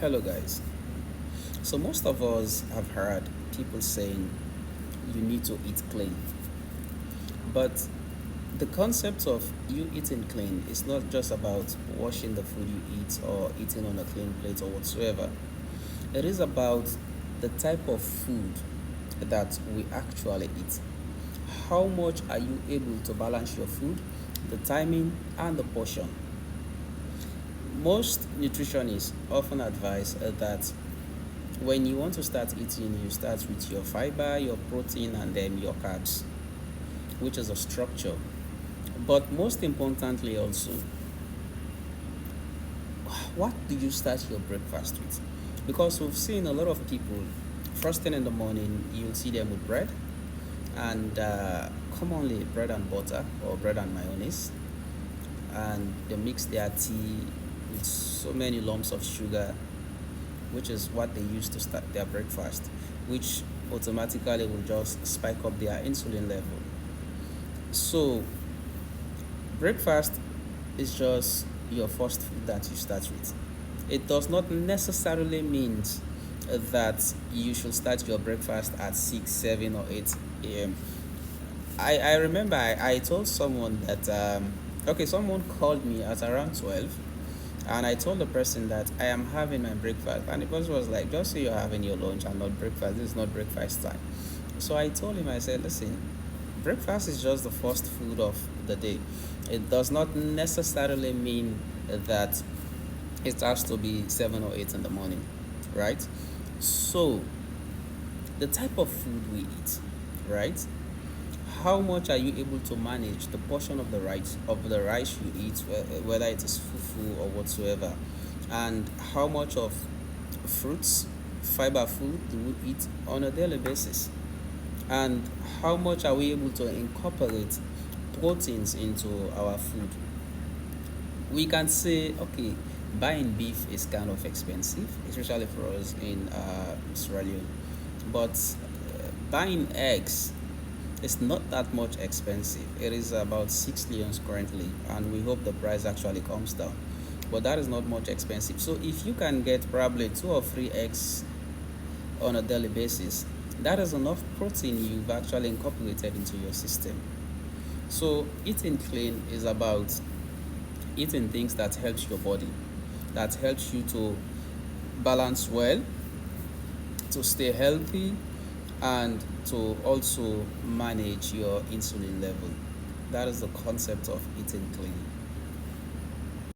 Hello, guys. So, most of us have heard people saying you need to eat clean, but the concept of you eating clean is not just about washing the food you eat or eating on a clean plate or whatsoever. It is about the type of food that we actually eat. How much are you able to balance your food, the timing, and the portion? Most nutritionists often advise that when you want to start eating, you start with your fiber, your protein, and then your carbs, which is a structure. But most importantly, also, what do you start your breakfast with? Because we've seen a lot of people, first thing in the morning, you'll see them with bread, and commonly bread and butter or bread and mayonnaise, and they mix their tea with so many lumps of sugar, which is what they use to start their breakfast, which automatically will just spike up their insulin level. So, breakfast is just your first food that you start with. It does not necessarily mean that you should start your breakfast at 6, 7, or 8 a.m. I remember I told someone that, okay, someone called me at around 12, and I told the person that I am having my breakfast, and the person was like, just say you're having your lunch and not breakfast. This is not breakfast time. So I told him, I said, listen, breakfast is just the first food of the day. It does not necessarily mean that it has to be 7 or 8 in the morning, right? So, the type of food we eat, right? How much are you able to manage the portion of the rice you eat, whether it is fufu or whatsoever, and how much of fruits, fiber food do we eat on a daily basis, and how much are we able to incorporate proteins into our food? We can say, okay, buying beef is kind of expensive, especially for us in Sierra Leone, but buying eggs is not that much expensive. It is about 6 leons currently, and we hope the price actually comes down. But that is not much expensive. So if you can get probably 2 or 3 eggs on a daily basis, that is enough protein you've actually incorporated into your system. So eating clean is about eating things that helps your body, that helps you to balance well, to stay healthy, and to also manage your insulin level. That is the concept of eating clean.